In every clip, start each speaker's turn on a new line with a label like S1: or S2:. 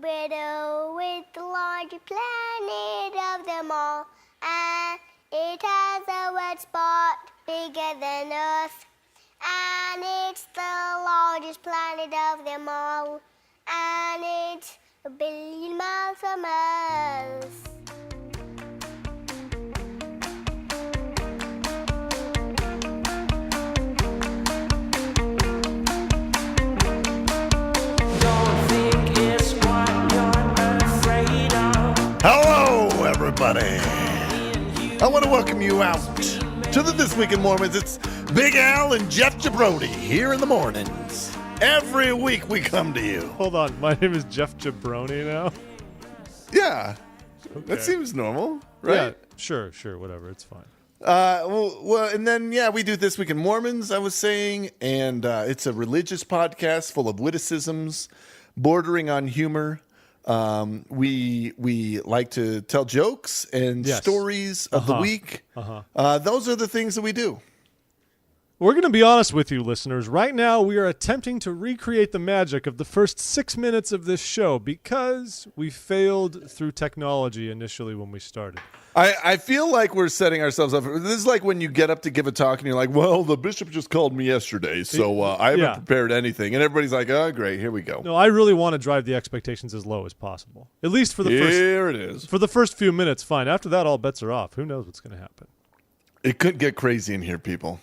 S1: Jupiter is the largest planet of them all, and it has a red spot bigger than Earth, and it's the largest planet of them all, and it's a billion miles from Earth.
S2: Hello, everybody. I want to welcome you out to the This Week in Mormons. It's Big Al and Jeff Jabroni here in the mornings. Every week we come to you.
S3: Hold on, my name is Jeff Jabroni now?
S2: Yeah,
S3: Okay.
S2: that seems normal, right?
S3: Yeah, sure, whatever, it's fine.
S2: Well, and then, we do This Week in Mormons, I was saying, and it's a religious podcast full of witticisms, bordering on humor. We like to tell jokes and stories of the week. Those are the things that we do.
S3: We're going to be honest with you, listeners. Right now, we are attempting to recreate the magic of the first 6 minutes of this show because we failed through technology initially when we started.
S2: I feel like we're setting ourselves up. This is like when you get up to give a talk and you're like, well, the bishop just called me yesterday, so I haven't prepared anything. And everybody's like, oh, great, here we go.
S3: No, I really want to drive the expectations as low as possible. At least for the
S2: for
S3: the first few minutes, fine. After that, all bets are off. Who knows what's going to happen?
S2: It could get crazy in here, people.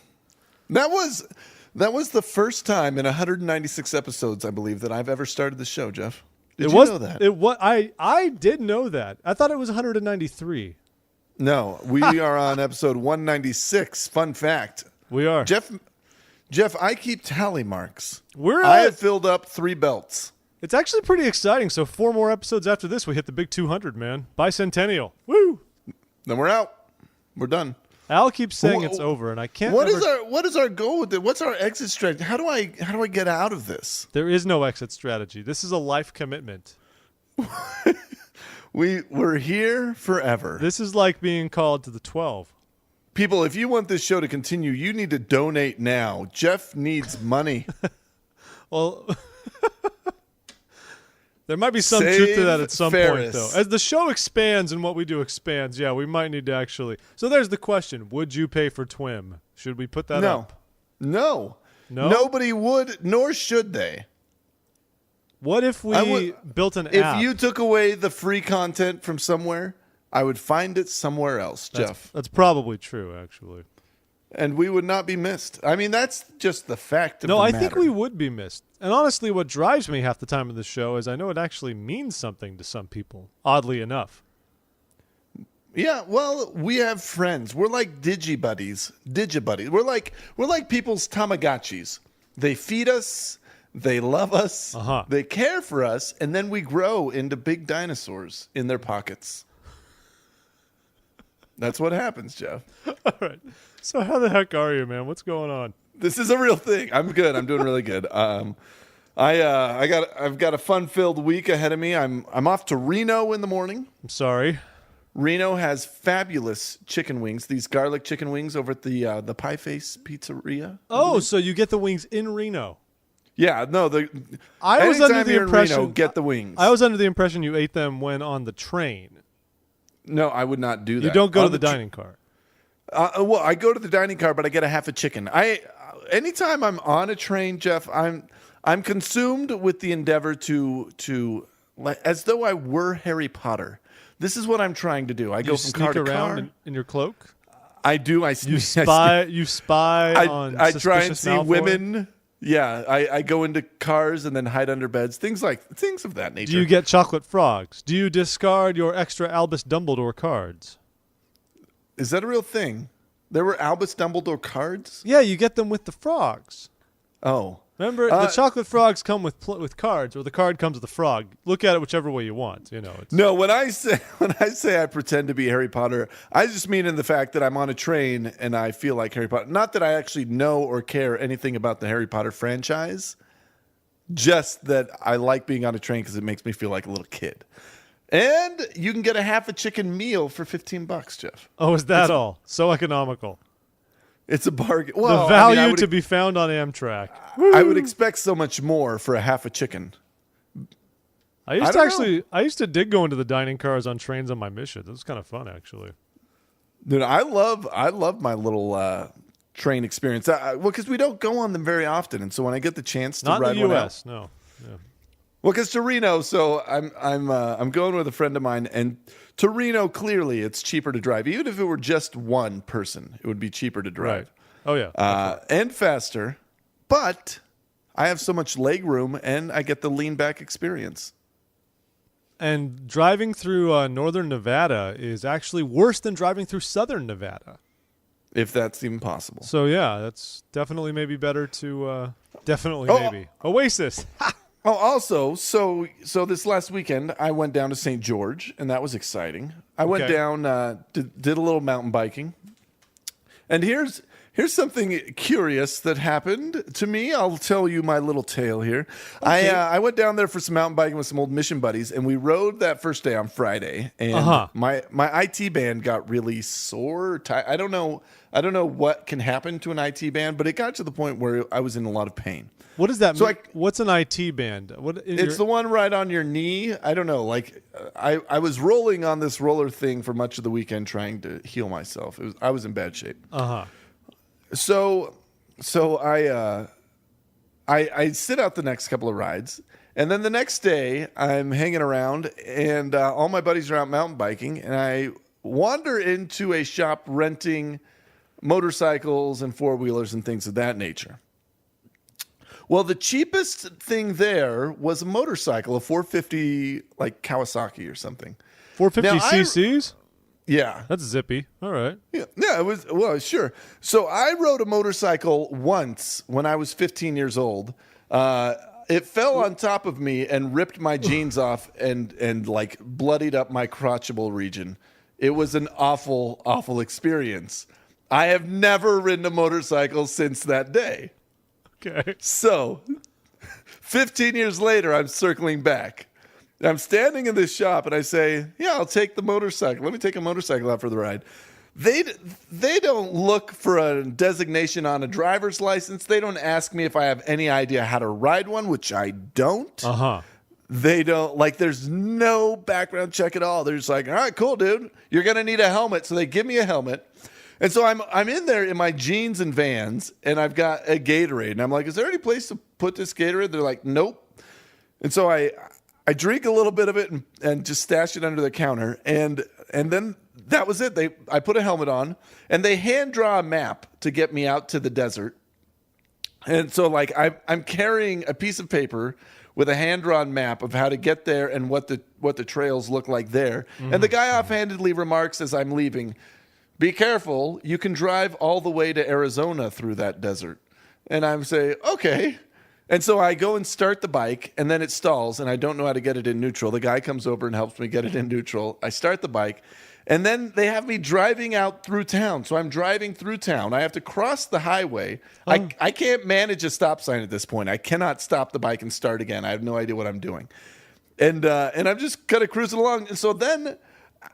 S2: That was the first time in 196 episodes, I believe, that I've ever started the show, Jeff. Did you know that?
S3: I did know that. I thought it was 193.
S2: No, we are on episode 196. Fun fact.
S3: We are.
S2: Jeff, I keep tally marks.
S3: I
S2: have filled up 3 belts.
S3: It's actually pretty exciting. So 4 more episodes after this, we hit the big 200, man. Bicentennial. Woo!
S2: Then we're out. We're done.
S3: Al keeps saying it's over, and I can't.
S2: What is our goal with it? What's our exit strategy? How do I get out of this?
S3: There is no exit strategy. This is a life commitment.
S2: We're here forever.
S3: This is like being called to the 12.
S2: People, if you want this show to continue, you need to donate now. Jeff needs money.
S3: Well, there might be some truth to that at some point, though. As the show expands and what we do expands, we might need to actually. So there's the question. Would you pay for TWIM? Should we put that up?
S2: No. Nobody would, nor should they.
S3: What if we built an app?
S2: If you took away the free content from somewhere, I would find it somewhere else, Jeff.
S3: That's probably true, actually.
S2: And we would not be missed. I mean, that's just the fact of the matter.
S3: No, I think we would be missed. And honestly, what drives me half the time of the show is I know it actually means something to some people, oddly enough.
S2: Yeah, well, we have friends. We're like digibuddies. We're like people's Tamagotchis. They feed us. They love us, they care for us, and then we grow into big dinosaurs in their pockets. That's what happens, Jeff.
S3: All right. So how the heck are you, man? What's going on?
S2: This is a real thing. I'm good. I'm doing really good. I've got a fun-filled week ahead of me. I'm off to Reno in the morning.
S3: I'm sorry.
S2: Reno has fabulous chicken wings. These garlic chicken wings over at the Pie Face Pizzeria.
S3: Oh, so you get the wings in Reno?
S2: Yeah, no.
S3: I was under the impression
S2: Reno, get the wings.
S3: I was under the impression you ate them when on the train.
S2: No, I would not do that.
S3: You don't go to the dining car.
S2: Well, I go to the dining car, but I get a half a chicken. Anytime I'm on a train, Jeff, I'm consumed with the endeavor to as though I were Harry Potter. This is what I'm trying to do. I go from car to car.
S3: You sneak around in your cloak?
S2: I do.
S3: You spy on
S2: I try and see
S3: Malfoy?
S2: women. Yeah, I go into cars and then hide under beds. Things of that nature.
S3: Do you get chocolate frogs? Do you discard your extra Albus Dumbledore cards?
S2: Is that a real thing? There were Albus Dumbledore cards?
S3: Yeah, you get them with the frogs.
S2: Oh.
S3: Remember, the chocolate frogs come with cards, or the card comes with a frog. Look at it whichever way you want.
S2: No, when I say I pretend to be Harry Potter, I just mean in the fact that I'm on a train and I feel like Harry Potter. Not that I actually know or care anything about the Harry Potter franchise, just that I like being on a train because it makes me feel like a little kid. And you can get a half a chicken meal for $15, Jeff.
S3: Oh, is that all? So economical.
S2: It's a bargain. Well,
S3: the value to be found on Amtrak.
S2: I would expect so much more for a half a chicken.
S3: I used to dig going to the dining cars on trains on my mission. That was kind of fun, actually.
S2: Dude, I love my little train experience. Well, because we don't go on them very often, and so when I get the chance to
S3: Not
S2: ride
S3: in the
S2: one
S3: U.S.,
S2: out,
S3: no. Yeah.
S2: well, because Torino, so I'm going with a friend of mine, and Torino, clearly it's cheaper to drive. Even if it were just one person, it would be cheaper to drive.
S3: Right. Oh, yeah.
S2: And faster, but I have so much leg room, and I get the lean back experience.
S3: And driving through northern Nevada is actually worse than driving through southern Nevada.
S2: If that's even possible.
S3: So, yeah, that's definitely maybe better to maybe. Oasis.
S2: Oh, also, so this last weekend, I went down to St. George, and that was exciting. I went down, did a little mountain biking. And here's something curious that happened to me. I'll tell you my little tale here. Okay. I went down there for some mountain biking with some old mission buddies, and we rode that first day on Friday. And my IT band got really sore. I don't know what can happen to an IT band, but it got to the point where I was in a lot of pain.
S3: What does that mean? What's an IT band?
S2: It's the one right on your knee. I don't know. Like I was rolling on this roller thing for much of the weekend trying to heal myself. I was in bad shape. So I sit out the next couple of rides, and then the next day I'm hanging around, and all my buddies are out mountain biking, and I wander into a shop renting motorcycles and four-wheelers and things of that nature. Well, the cheapest thing there was a motorcycle, a 450, like Kawasaki or something.
S3: 450 cc's?
S2: Yeah.
S3: That's zippy. All right.
S2: Yeah, it was, well, sure. So I rode a motorcycle once when I was 15 years old. It fell on top of me and ripped my jeans off and like bloodied up my crotchable region. It was an awful, awful experience. I have never ridden a motorcycle since that day.
S3: Okay.
S2: So 15 years later, I'm circling back. I'm standing in this shop and I say, yeah, I'll take the motorcycle. Let me take a motorcycle out for the ride. They don't look for a designation on a driver's license. They don't ask me if I have any idea how to ride one, which I don't. They don't, like, there's no background check at all. They're just like, all right, cool, dude. You're going to need a helmet. So they give me a helmet. And so I'm in there in my jeans and Vans, and I've got a Gatorade. And I'm like, is there any place to put this Gatorade? They're like, nope. And so I drink a little bit of it and just stash it under the counter. And then that was it. I put a helmet on, and they hand draw a map to get me out to the desert. And so, like, I'm carrying a piece of paper with a hand-drawn map of how to get there and what the trails look like there. And the guy offhandedly remarks as I'm leaving, be careful, you can drive all the way to Arizona through that desert. And I'm saying, okay. And so I go and start the bike, and then it stalls, and I don't know how to get it in neutral. The guy comes over and helps me get it in neutral. I start the bike, and then they have me driving out through town. So I'm driving through town. I have to cross the highway. I can't manage a stop sign at this point. I cannot stop the bike and start again. I have no idea what I'm doing. And I'm just kind of cruising along. And so then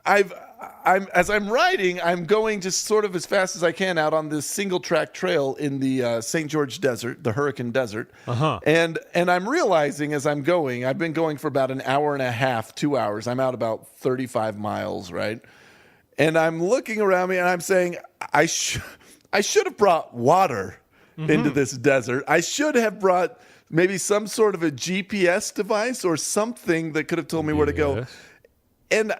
S2: as I'm riding, I'm going just sort of as fast as I can out on this single track trail in the St. George Desert, the Hurricane Desert. And I'm realizing as I'm going, I've been going for about an hour and a half, 2 hours. I'm out about 35 miles, right? And I'm looking around me and I'm saying, I should have brought water into this desert. I should have brought maybe some sort of a GPS device or something that could have told me where to go. And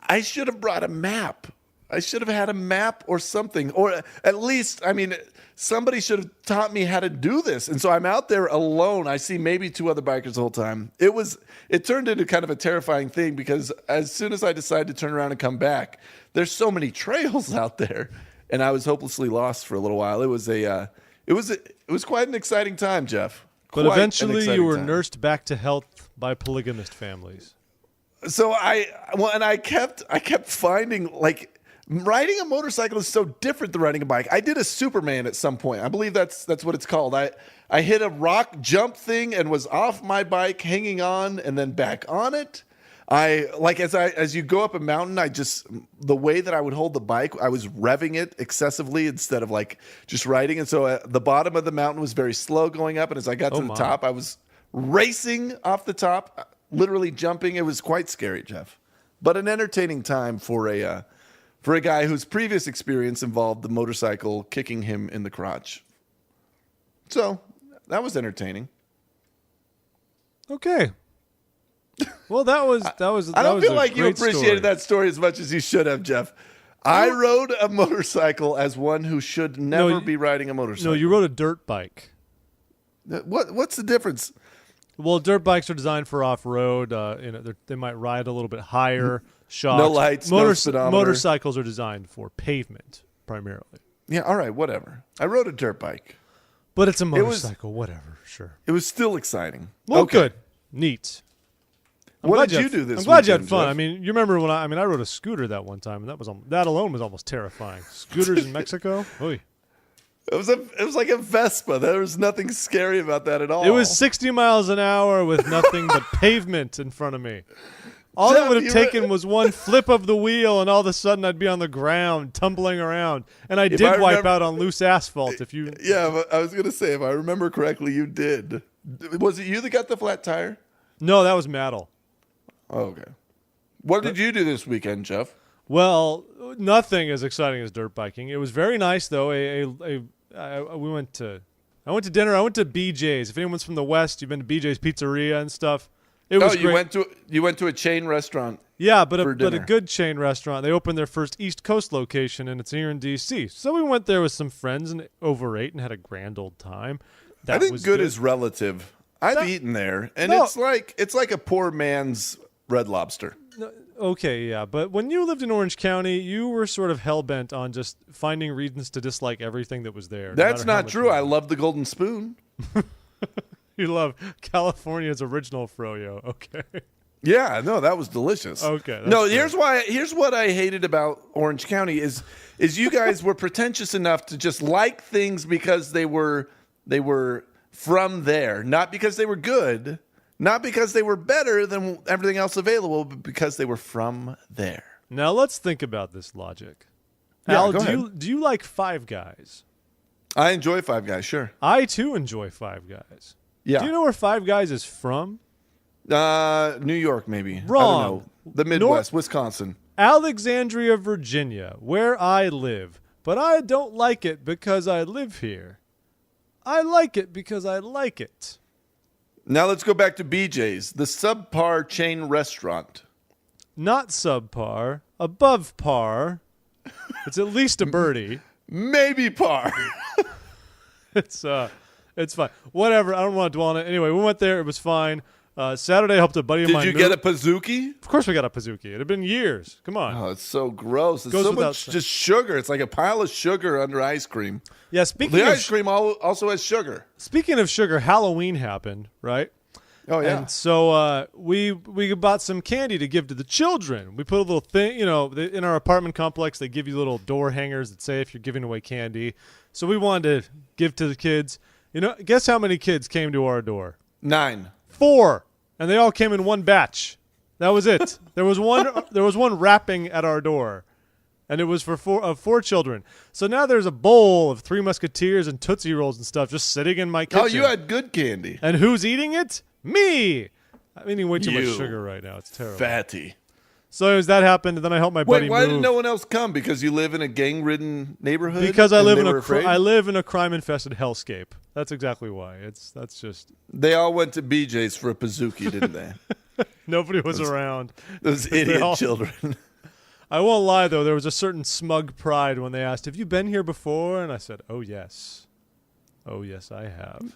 S2: I should have brought a map. I should have had a map or something. Or at least, I mean, somebody should have taught me how to do this. And so I'm out there alone. I see maybe two other bikers the whole time. It turned into kind of a terrifying thing because as soon as I decided to turn around and come back, there's so many trails out there. And I was hopelessly lost for a little while. It was quite an exciting time, Jeff.
S3: But eventually you were nursed back to health by polygamist families.
S2: So I kept finding, like, riding a motorcycle is so different than riding a bike. I did a Superman at some point. I believe that's what it's called. I hit a rock jump thing and was off my bike, hanging on, and then back on it. As you go up a mountain, the way that I would hold the bike, I was revving it excessively instead of like just riding. And so the bottom of the mountain was very slow going up. And as I got to the top, I was racing off the top. literally jumping. It was quite scary, Jeff, but an entertaining time for a guy whose previous experience involved the motorcycle kicking him in the crotch. So that was entertaining.
S3: Okay. Well, that was.
S2: I don't feel
S3: a
S2: like you
S3: great
S2: appreciated
S3: story.
S2: that story as much as you should have, Jeff. I rode a motorcycle as one who should never be riding a motorcycle.
S3: No, you rode a dirt bike.
S2: What's the difference?
S3: Well, dirt bikes are designed for off-road. They might ride a little bit higher. Shocks.
S2: No lights, no speedometer.
S3: Motorcycles are designed for pavement primarily.
S2: Yeah, all right, whatever. I rode a dirt bike.
S3: But it's a motorcycle, whatever, sure.
S2: It was still exciting.
S3: Well,
S2: Okay.
S3: good. Neat.
S2: What did you do this
S3: I'm glad you had
S2: weekend,
S3: fun.
S2: Jeff?
S3: I mean, you remember when I rode a scooter that one time, and that alone was almost terrifying. Scooters in Mexico? Oy.
S2: It was like a Vespa. There was nothing scary about that at all.
S3: It was 60 miles an hour with nothing but pavement in front of me. All
S2: Jeff,
S3: it would have
S2: you
S3: taken was one flip of the wheel, and all of a sudden I'd be on the ground, tumbling around. And I did wipe out on loose asphalt.
S2: Yeah, but I was going to say, if I remember correctly, you did. Was it you that got the flat tire?
S3: No, that was Maddle.
S2: Oh, okay. What did you do this weekend, Jeff?
S3: Well, nothing as exciting as dirt biking. It was very nice, though. I went to dinner. I went to BJ's. If anyone's from the West, you've been to BJ's Pizzeria and stuff. It was great.
S2: You went to a chain restaurant.
S3: Yeah, but a
S2: dinner.
S3: good chain restaurant. They opened their first East Coast location, and it's here in D.C. So we went there with some friends and overate and had a grand old time.
S2: I think good is relative. I've eaten there, and it's like a poor man's Red Lobster.
S3: Okay, yeah, but when you lived in Orange County, you were sort of hell-bent on just finding reasons to dislike everything that was there.
S2: That's not true. I love the Golden Spoon.
S3: You love California's original froyo. Okay.
S2: Yeah, no, that was delicious.
S3: Okay.
S2: No, here's what I hated about Orange County is you guys were pretentious enough to just like things because they were from there, not because they were good, not because they were better than everything else available, but because they were from there.
S3: Now let's think about this logic.
S2: Yeah,
S3: Al,
S2: go ahead.
S3: do you like Five Guys?
S2: I enjoy Five Guys, sure.
S3: I too enjoy Five Guys.
S2: Yeah.
S3: Do you know where Five Guys is from?
S2: New York, maybe.
S3: Wrong.
S2: I don't know. The Midwest, Wisconsin.
S3: Alexandria, Virginia, where I live. But I don't like it because I live here. I like it because I like it.
S2: Now let's go back to BJ's, the subpar chain restaurant.
S3: Not subpar, above par. It's at least a birdie.
S2: Maybe par.
S3: It's fine. Whatever. I don't want to dwell on it. Anyway, we went there. It was fine. Saturday, I helped a buddy of mine.
S2: Did you get a Pizookie?
S3: Of course we got a Pizookie. It had been years. Come on.
S2: Oh, it's so gross. It's
S3: Goes
S2: so
S3: without
S2: much
S3: saying.
S2: just sugar. It's like a pile of sugar under ice cream.
S3: Yeah,
S2: The ice cream also has sugar.
S3: speaking of sugar, Halloween happened, right?
S2: Oh, yeah.
S3: And so we bought some candy to give to the children. We put a little thing, in our apartment complex, they give you little door hangers that say if you're giving away candy. So we wanted to give to the kids. Guess how many kids came to our door?
S2: 9.
S3: 4. And they all came in one batch. That was it. There was one rapping at our door. And it was for 4 children. So now there's a bowl of Three Musketeers and Tootsie Rolls and stuff just sitting in my kitchen.
S2: Oh, you had good candy.
S3: And who's eating it? Me. I'm eating way too much
S2: You
S3: sugar right now. It's terrible.
S2: Fatty.
S3: So as that happened, and then I helped my buddy
S2: Wait, why
S3: move.
S2: did no one else come? Because you live in a gang-ridden neighborhood?
S3: Because I live
S2: and
S3: in
S2: they were afraid?
S3: I live in a crime-infested hellscape. That's exactly why. That's just
S2: They all went to BJ's for a Pizookie, didn't they?
S3: nobody was around.
S2: Those
S3: They
S2: idiot
S3: all-
S2: children.
S3: I won't lie though. There was a certain smug pride when they asked, "Have you been here before?" And I said, "Oh yes, I have."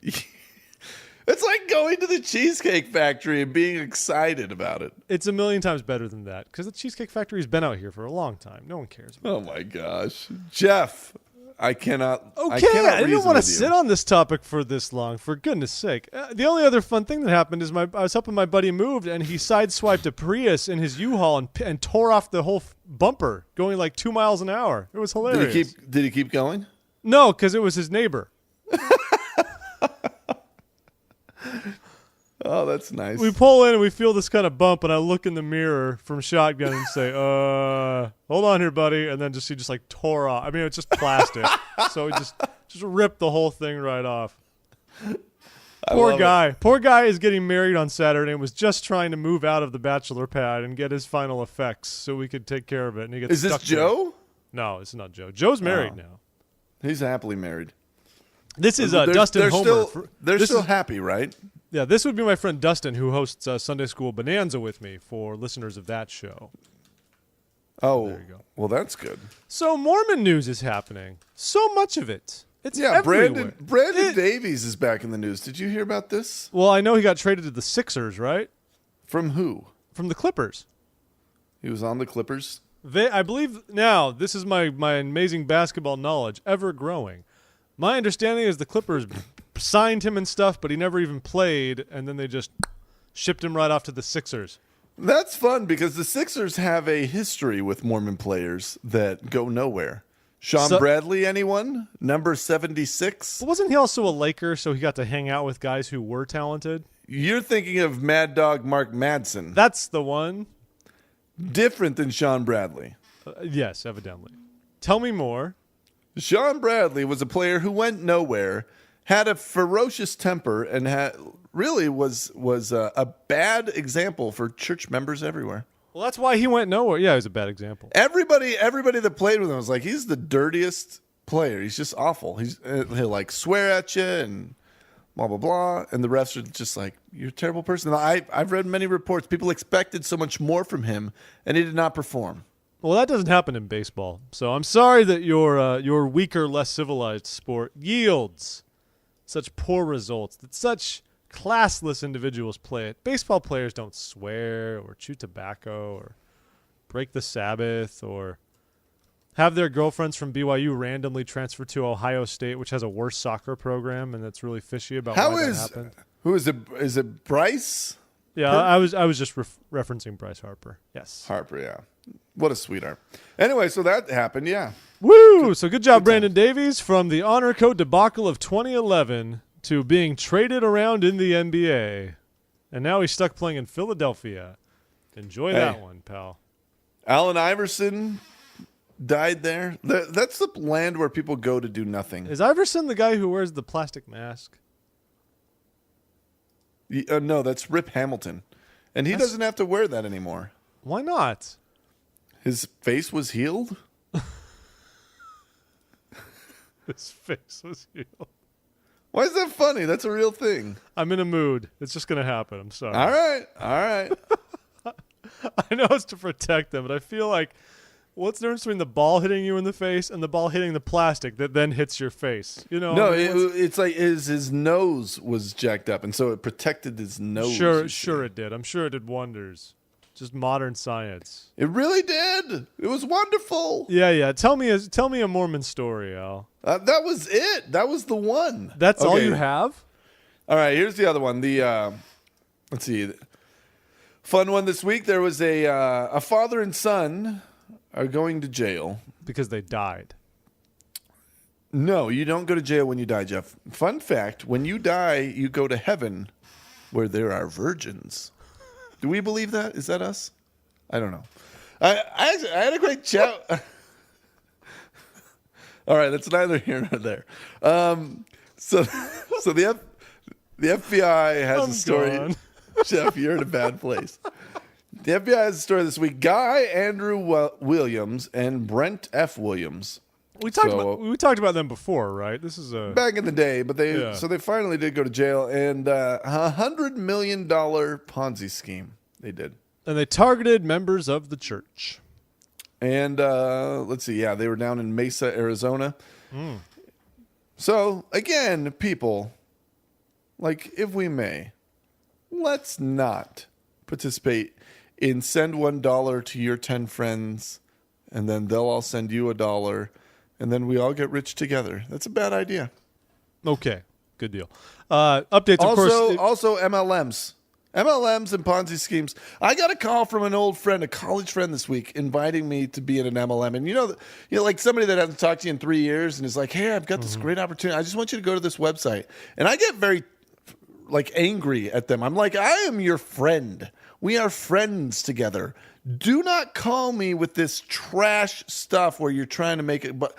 S2: It's like going to the Cheesecake Factory and being excited about it.
S3: It's a million times better than that because the Cheesecake Factory's been out here for a long time. No one cares about
S2: Oh, my gosh. Jeff, I cannot.
S3: Okay,
S2: cannot
S3: I didn't
S2: reason
S3: want to
S2: with you.
S3: sit on this topic for this long. For goodness sake, the only other fun thing that happened is I was helping my buddy move, and he sideswiped a Prius in his U-Haul and tore off the whole bumper, going like 2 miles an hour. It was hilarious.
S2: Did he keep going?
S3: No, because it was his neighbor.
S2: Oh, that's nice.
S3: We pull in and we feel this kind of bump, and I look in the mirror from shotgun and say, hold on here, buddy. And then he just like tore off. I mean, it's just plastic. So he just ripped the whole thing right off. Poor guy. Poor guy is getting married on Saturday and was just trying to move out of the bachelor pad and get his final effects so we could take care of it. And he gets
S2: Is this
S3: stuck
S2: Joe?
S3: there. No, it's not Joe. Joe's married now.
S2: He's happily married.
S3: This is Dustin
S2: they're
S3: Homer.
S2: They're still happy, right?
S3: Yeah, this would be my friend Dustin, who hosts Sunday School Bonanza with me for listeners of that show.
S2: Oh,
S3: there you go.
S2: Well, that's good.
S3: So Mormon news is happening. So much of it. It's everywhere.
S2: Brandon Davies is back in the news. Did you hear about this?
S3: Well, I know he got traded to the Sixers, right?
S2: From who?
S3: From the Clippers.
S2: He was on the Clippers?
S3: I believe now, this is my amazing basketball knowledge, ever growing. My understanding is the Clippers signed him and stuff, but he never even played, and then they just shipped him right off to the Sixers.
S2: That's fun because the Sixers have a history with Mormon players that go nowhere. Sean Bradley, anyone? Number 76?
S3: But wasn't he also a Laker, so he got to hang out with guys who were talented?
S2: You're thinking of Mad Dog Mark Madsen.
S3: That's the one.
S2: Different than Sean Bradley.
S3: Yes, evidently. Tell me more.
S2: Sean Bradley was a player who went nowhere, had a ferocious temper, and really was a bad example for church members everywhere.
S3: Well, that's why he went nowhere. Yeah, he was a bad example.
S2: Everybody that played with him was like, he's the dirtiest player. He's just awful. He'll like swear at you and blah, blah, blah. And the refs are just like, you're a terrible person. I've read many reports. People expected so much more from him, and he did not perform.
S3: Well, that doesn't happen in baseball. So I'm sorry that your weaker, less civilized sport yields such poor results, that such classless individuals play it. Baseball players don't swear or chew tobacco or break the Sabbath or have their girlfriends from BYU randomly transfer to Ohio State, which has a worse soccer program, and that's really fishy about why that happened.
S2: Who is it? Is it Bryce?
S3: Yeah, I was just referencing Bryce Harper. Yes.
S2: Harper, yeah. What a sweetheart. Anyway, so that happened, yeah.
S3: Woo! So good job, Brandon Davies, from the honor code debacle of 2011 to being traded around in the NBA. And now he's stuck playing in Philadelphia. Enjoy that one, pal.
S2: Allen Iverson died there. That's the land where people go to do nothing.
S3: Is Iverson the guy who wears the plastic mask?
S2: No, that's Rip Hamilton. And he doesn't have to wear that anymore.
S3: Why not?
S2: His face was healed?
S3: His face was healed.
S2: Why is that funny? That's a real thing.
S3: I'm in a mood. It's just going to happen. I'm sorry.
S2: All right.
S3: I know it's to protect them, but I feel like what's the difference between the ball hitting you in the face and the ball hitting the plastic that then hits your face? You know?
S2: No, it's like his nose was jacked up, and so it protected his nose.
S3: Sure it did. I'm sure it did wonders. Just modern science.
S2: It really did. It was wonderful.
S3: Yeah. Tell me a Mormon story, Al.
S2: That was it. That was the one.
S3: That's all you have?
S2: All right, here's the other one. Let's see. Fun one this week. There was a father and son are going to jail.
S3: Because they died.
S2: No, you don't go to jail when you die, Jeff. Fun fact, when you die, you go to heaven where there are virgins. Do we believe that? Is that us? I don't know. I had a great chat. All right, that's neither here nor there. So the FBI has a story.
S3: Gone.
S2: Jeff, you're in a bad place. The FBI has a story this week. Guy Andrew Williams and Brent F. Williams.
S3: We talked about them before, right? This is
S2: back in the day, but they finally did go to jail, and $100 million Ponzi scheme they did.
S3: And they targeted members of the church.
S2: And let's see, they were down in Mesa, Arizona. So again, people, like, if we may, let's not participate in send $1 to your 10 friends, and then they'll all send you $1. And then we all get rich together. That's a bad idea.
S3: Okay, good deal. Updates, of course.
S2: Also, MLMs and Ponzi schemes. I got a call from an old friend, a college friend this week, inviting me to be in an MLM. And like somebody that hasn't talked to you in 3 years and is like, hey, I've got this great opportunity. I just want you to go to this website. And I get very angry at them. I'm like, I am your friend. We are friends together. Do not call me with this trash stuff where you're trying to make it. But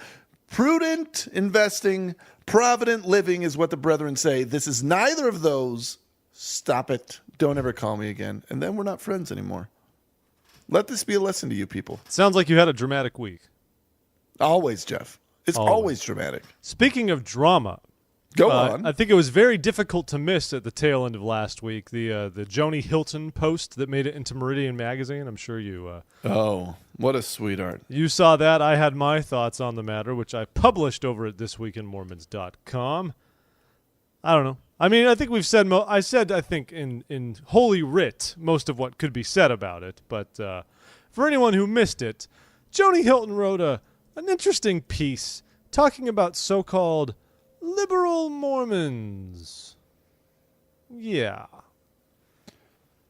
S2: prudent investing, Provident living is what the brethren say. This is neither of those. Stop it. Don't ever call me again. And then we're not friends anymore. Let this be a lesson to you people.
S3: Sounds like you had a dramatic week.
S2: Always, Jeff. It's always dramatic.
S3: Speaking of drama,
S2: Go on.
S3: I think it was very difficult to miss at the tail end of last week the Joni Hilton post that made it into Meridian Magazine. I'm sure you.
S2: Oh, what a sweetheart.
S3: You saw that. I had my thoughts on the matter, which I published over at thisweekinmormons.com. I don't know. I mean, I think we've said. I think in Holy Writ most of what could be said about it. But for anyone who missed it, Joni Hilton wrote an interesting piece talking about so-called liberal Mormons. Yeah.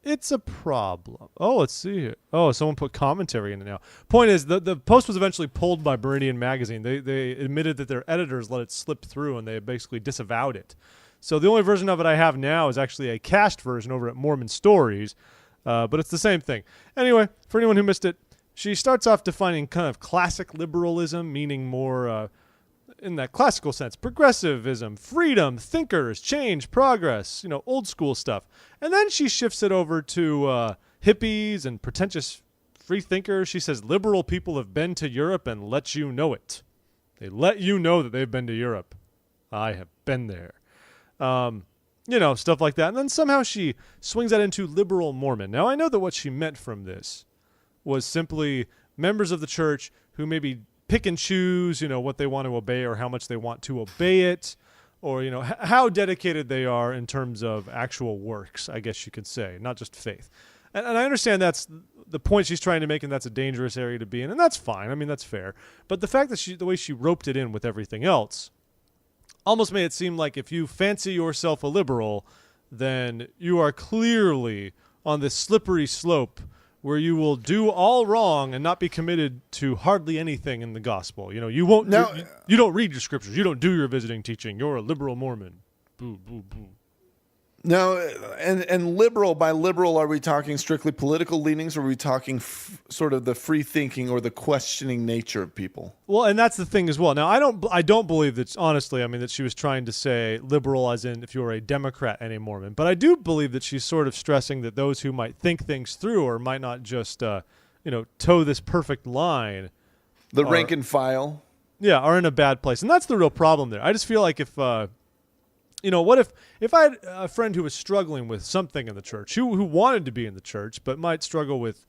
S3: It's a problem. Oh, let's see here. Oh, someone put commentary in it now. Point is, the post was eventually pulled by Meridian Magazine. They admitted that their editors let it slip through, and they basically disavowed it. So the only version of it I have now is actually a cached version over at Mormon Stories, but it's the same thing. Anyway, for anyone who missed it, she starts off defining kind of classic liberalism, meaning more in that classical sense, progressivism, freedom, thinkers, change, progress, old school stuff. And then she shifts it over to hippies and pretentious free thinkers. She says liberal people have been to Europe and let you know it. They let you know that they've been to Europe. I have been there. Stuff like that. And then somehow she swings that into liberal Mormon. Now, I know that what she meant from this was simply members of the church who maybe pick and choose, what they want to obey or how much they want to obey it, or, how dedicated they are in terms of actual works, I guess you could say, not just faith. And I understand that's the point she's trying to make, and that's a dangerous area to be in, and that's fine. I mean, that's fair. But the fact that the way she roped it in with everything else almost made it seem like if you fancy yourself a liberal, then you are clearly on this slippery slope where you will do all wrong and not be committed to hardly anything in the gospel. You won't. You don't read your scriptures. You don't do your visiting teaching. You're a liberal Mormon. Boo, boo, boo.
S2: No, and liberal, by liberal, are we talking strictly political leanings, or are we talking sort of the free thinking or the questioning nature of people?
S3: Well, and that's the thing as well. Now, I don't believe that, honestly, that she was trying to say liberal as in if you're a Democrat and a Mormon. But I do believe that she's sort of stressing that those who might think things through or might not just, toe this perfect line.
S2: The rank and file.
S3: Yeah, are in a bad place. And that's the real problem there. I just feel like if... what if I had a friend who was struggling with something in the church, who wanted to be in the church, but might struggle with,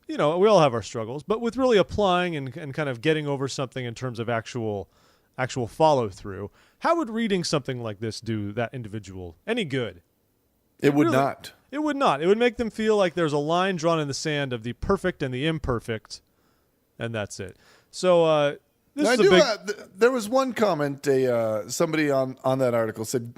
S3: we all have our struggles, but with really applying and kind of getting over something in terms of actual follow through, how would reading something like this do that individual any good?
S2: It would not.
S3: It would not. It would make them feel like there's a line drawn in the sand of the perfect and the imperfect, and that's it. So, there was one comment. Somebody on that article said,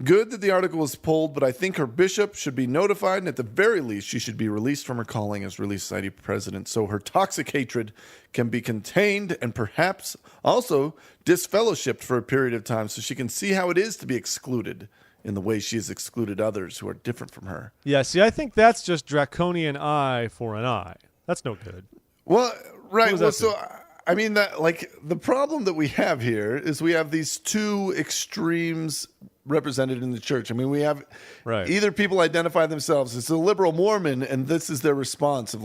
S3: "Good that the article was pulled, but I think her bishop should be notified, and at the very least, she should be released from her calling as Relief Society president, so her toxic hatred can be contained and perhaps also disfellowshipped for a period of time, so she can see how it is to be excluded in the way she has excluded others who are different from her." Yeah. See, I think that's just draconian eye for an eye. That's no good.
S2: Well, right. Well, so. The problem that we have here is we have these two extremes represented in the church. We have either people identify themselves as a liberal Mormon, and this is their response of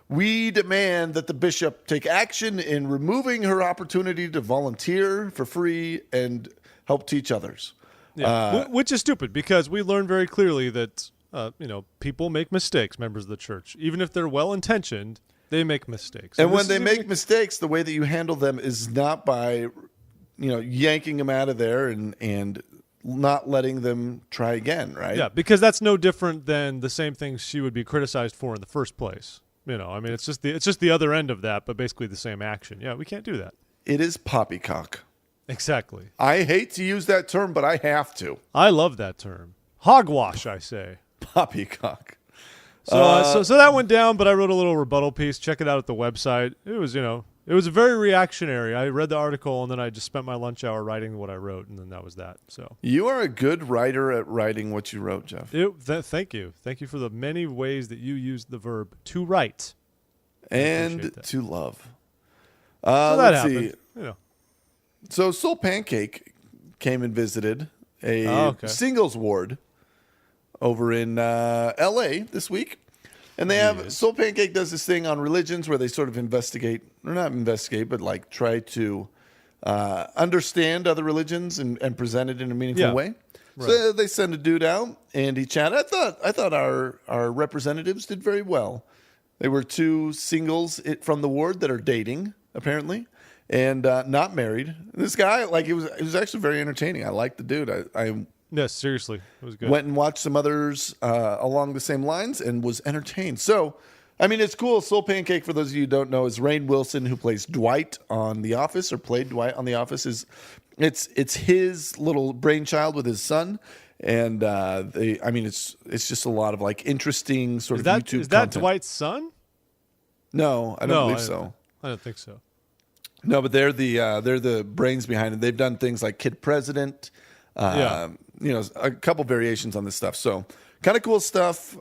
S2: we demand that the bishop take action in removing her opportunity to volunteer for free and help teach others.
S3: Yeah, which is stupid because we learn very clearly that, people make mistakes, members of the church. Even if they're well-intentioned, they make mistakes.
S2: And when they make mistakes, the way that you handle them is not by, yanking them out of there and not letting them try again, right?
S3: Yeah, because that's no different than the same things she would be criticized for in the first place. It's just the other end of that, but basically the same action. Yeah, we can't do that.
S2: It is poppycock.
S3: Exactly.
S2: I hate to use that term, but I have to.
S3: I love that term. Hogwash, I say.
S2: Poppycock.
S3: So that went down, but I wrote a little rebuttal piece. Check it out at the website. It was very reactionary. I read the article, and then I just spent my lunch hour writing what I wrote, and then that was that. So
S2: you are a good writer at writing what you wrote, Jeff.
S3: Thank you. Thank you for the many ways that you used the verb to write.
S2: And to love.
S3: So that happened.
S2: So Soul Pancake came and visited a
S3: okay.
S2: singles ward over in L.A. this week. And they have Soul Pancake does this thing on religions where they sort of investigate, or not investigate, but like try to understand other religions and present it in a meaningful way. Right. So they send a dude out, and he chatted. I thought our representatives did very well. They were two singles from the ward that are dating, apparently, and not married. This guy, like, it was actually very entertaining. I liked the dude.
S3: Yes, seriously. It was good.
S2: Went and watched some others along the same lines and was entertained. So, I mean, it's cool. Soul Pancake, for those of you who don't know, is Rainn Wilson, who plays Dwight on The Office, or played Dwight on The Office. It's his little brainchild with his son. And it's just a lot of like interesting sort of YouTube content.
S3: Is that Dwight's son?
S2: No, I don't believe so.
S3: I don't think so.
S2: No, but they're the brains behind it. They've done things like Kid President. A couple variations on this stuff. So kind of cool stuff.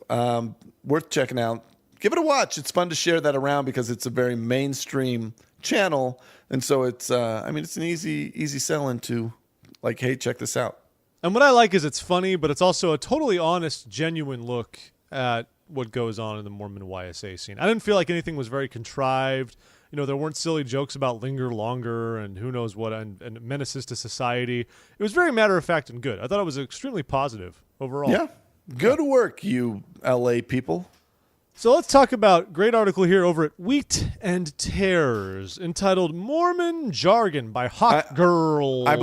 S2: Worth checking out. Give it a watch. It's fun to share that around because it's a very mainstream channel. And so it's an easy sell into like, hey, check this out.
S3: And what I like is it's funny, but it's also a totally honest, genuine look at what goes on in the Mormon YSA scene. I didn't feel like anything was very contrived. There weren't silly jokes about linger longer and who knows what and menaces to society. It was very matter of fact and good. I thought it was extremely positive overall.
S2: Yeah. Good work, you LA people.
S3: So let's talk about great article here over at Wheat and Tares entitled Mormon Jargon by Hot Girl.
S2: I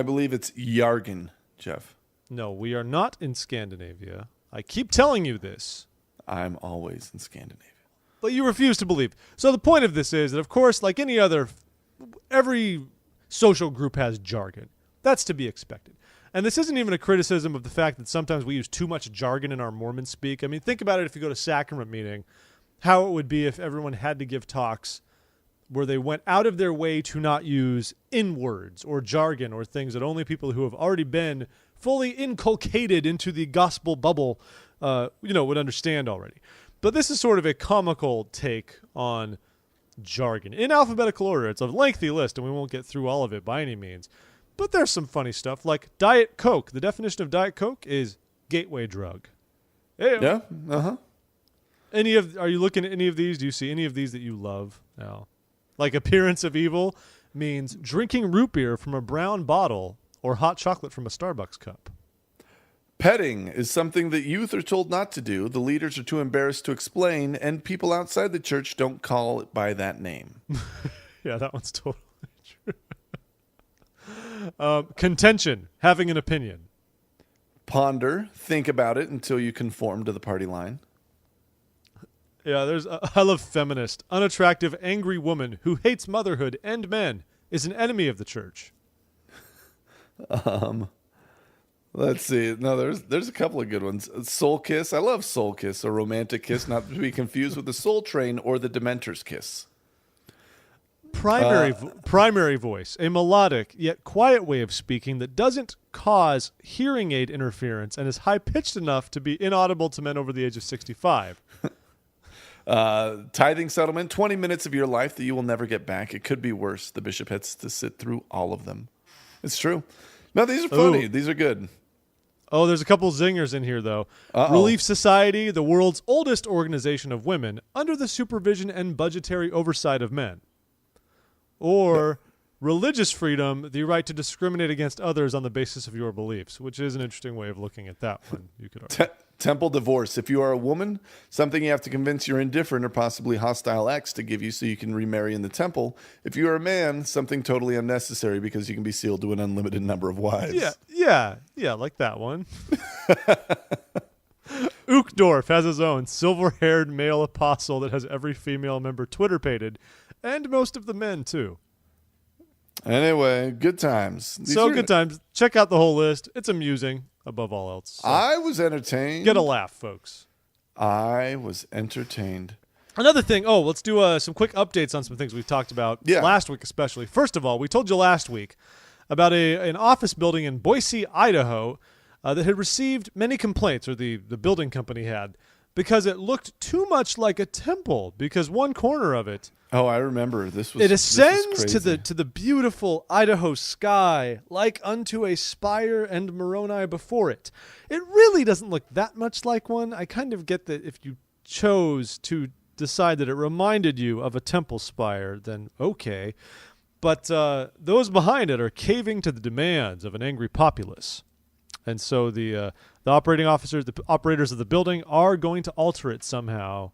S2: believe it's jargon, Jeff.
S3: No, we are not in Scandinavia. I keep telling you this.
S2: I'm always in Scandinavia.
S3: But you refuse to believe. So the point of this is that, of course, like any other, every social group has jargon. That's to be expected. And this isn't even a criticism of the fact that sometimes we use too much jargon in our Mormon speak. I mean, think about it if you go to sacrament meeting, how it would be if everyone had to give talks where they went out of their way to not use in-words or jargon or things that only people who have already been fully inculcated into the gospel bubble, would understand already. But this is sort of a comical take on jargon. In alphabetical order, it's a lengthy list, and we won't get through all of it by any means. But there's some funny stuff, like Diet Coke. The definition of Diet Coke is gateway drug. Ew.
S2: Yeah, uh-huh.
S3: Are you looking at any of these? Do you see any of these that you love? No. Like appearance of evil means drinking root beer from a brown bottle or hot chocolate from a Starbucks cup.
S2: Petting is something that youth are told not to do. The leaders are too embarrassed to explain, and people outside the church don't call it by that name.
S3: Yeah, that one's totally true. Contention, having an opinion.
S2: Ponder, think about it until you conform to the party line.
S3: Yeah, I love feminist. Unattractive, angry woman who hates motherhood and men is an enemy of the church.
S2: Let's see. No, there's a couple of good ones. Soul kiss. I love soul kiss, a romantic kiss, not to be confused with the Soul Train or the Dementor's kiss.
S3: Primary voice, a melodic yet quiet way of speaking that doesn't cause hearing aid interference and is high-pitched enough to be inaudible to men over the age of 65.
S2: Tithing settlement, 20 minutes of your life that you will never get back. It could be worse. The bishop has to sit through all of them. It's true. No, these are funny.
S3: Ooh.
S2: These are good.
S3: Oh, there's a couple zingers in here, though.
S2: Uh-oh.
S3: Relief Society, the world's oldest organization of women, under the supervision and budgetary oversight of men. Or religious freedom, the right to discriminate against others on the basis of your beliefs, which is an interesting way of looking at that one, you could argue.
S2: Temple divorce. If you are a woman, something you have to convince your indifferent or possibly hostile ex to give you so you can remarry in the temple. If you are a man, something totally unnecessary because you can be sealed to an unlimited number of wives.
S3: Yeah, like that one. Uchtdorf has his own silver-haired male apostle that has every female member Twitter-pated, and most of the men, too.
S2: Anyway, good times.
S3: Good times. Check out the whole list. It's amusing, above all else. So
S2: I was entertained.
S3: get a laugh, folks.
S2: I was entertained.
S3: Another thing, let's do some quick updates on some things we've talked about last week especially. First of all, we told you last week about an office building in Boise, Idaho, that had received many complaints, or the building company had, because it looked too much like a temple, because one corner of it,
S2: Oh, I remember. This was
S3: it ascends
S2: this
S3: to
S2: was crazy.
S3: the beautiful Idaho sky like unto a spire and Moroni before it. It really doesn't look that much like one. I kind of get that if you chose to decide that it reminded you of a temple spire, then okay. But those behind it are caving to the demands of an angry populace. And so the operating officers, the operators of the building are going to alter it somehow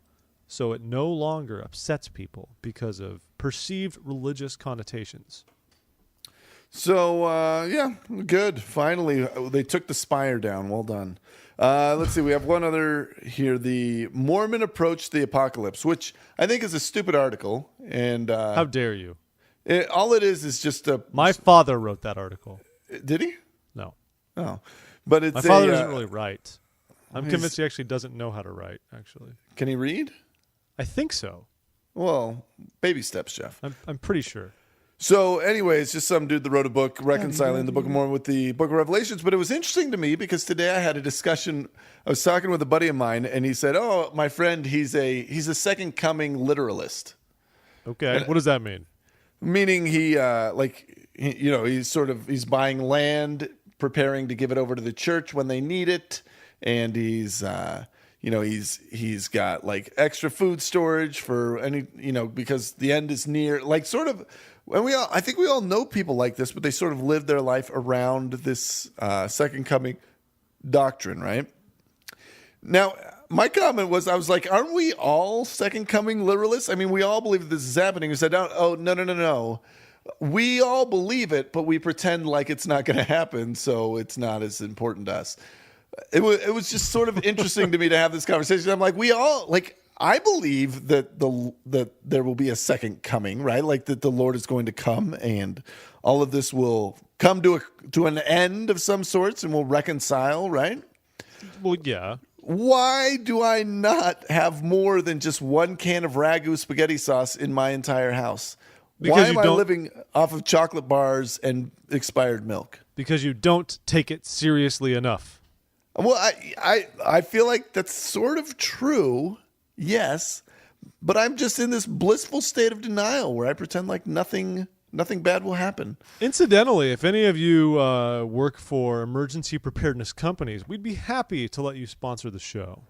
S3: so it no longer upsets people because of perceived religious connotations.
S2: So, yeah, good. Finally, they took the spire down. Well done. Let's see. We have one other here. The Mormon approach the apocalypse, which I think is a stupid article. And
S3: How dare you?
S2: all it is just a...
S3: My father wrote that article.
S2: Did he?
S3: No.
S2: Oh. But it's
S3: My father doesn't really write. I'm
S2: he's-
S3: convinced he actually doesn't know how to write, actually.
S2: Can he read?
S3: I think so.
S2: Well, baby steps, Jeff.
S3: I'm pretty sure.
S2: So, anyways, just some dude that wrote a book reconciling the Book of Mormon with the Book of Revelations. But it was interesting to me because today I had a discussion. I was talking with a buddy of mine, and he said, "Oh, my friend, he's a second coming literalist."
S3: Okay. What does that mean?
S2: Meaning he's buying land, preparing to give it over to the church when they need it, and he's got like extra food storage for any, because the end is near, like sort of. And I think we all know people like this, but they sort of live their life around this second coming doctrine, right? Now, my comment was, I was like, aren't we all second coming literalists? I mean, we all believe that this is happening. We said, oh, no. We all believe it, but we pretend like it's not going to happen, so it's not as important to us. It was just sort of interesting to me to have this conversation. I'm like, I believe that there will be a second coming, right? Like that the Lord is going to come and all of this will come to an end of some sorts and will reconcile, right?
S3: Well, yeah.
S2: Why do I not have more than just one can of ragu spaghetti sauce in my entire house? Why am I living off of chocolate bars and expired milk?
S3: Because you don't take it seriously enough.
S2: Well, I feel like that's sort of true, yes, but I'm just in this blissful state of denial where I pretend like nothing bad will happen.
S3: Incidentally, if any of you work for emergency preparedness companies, we'd be happy to let you sponsor the show.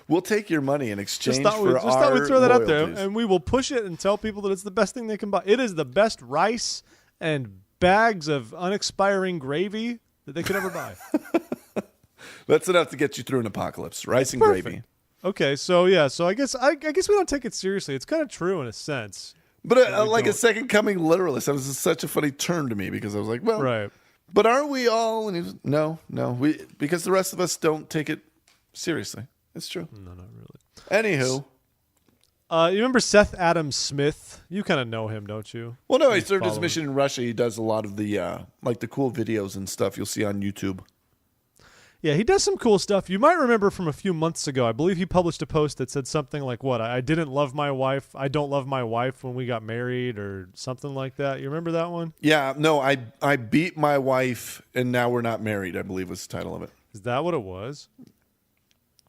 S2: We'll take your money in exchange
S3: Just
S2: for
S3: thought we'd throw that out there,
S2: loyalties.
S3: and we will push it and tell people that it's the best thing they can buy. It is the best rice and bags of unexpiring gravy that they could ever buy.
S2: That's enough to get you through an apocalypse. Rice and
S3: Perfect.
S2: gravy.
S3: Okay, so yeah, I guess we don't take it seriously. It's kind of true in a sense.
S2: But like a second coming literalist, that was such a funny term to me because I was like, well,
S3: Right.
S2: But aren't we all? And he was, no, because the rest of us don't take it seriously. It's true.
S3: No, not really.
S2: Anywho.
S3: You remember Seth Adams Smith? You kind of know him, don't you?
S2: Well, no, he served his
S3: follow
S2: mission in Russia. He does a lot of the like the cool videos and stuff you'll see on YouTube.
S3: Yeah, he does some cool stuff. You might remember from a few months ago, I believe he published a post that said something like, what, I didn't love my wife, I don't love my wife when we got married, or something like that. You remember that one?
S2: Yeah, no, I beat my wife and now we're not married, I believe was the title of it.
S3: Is that what it was?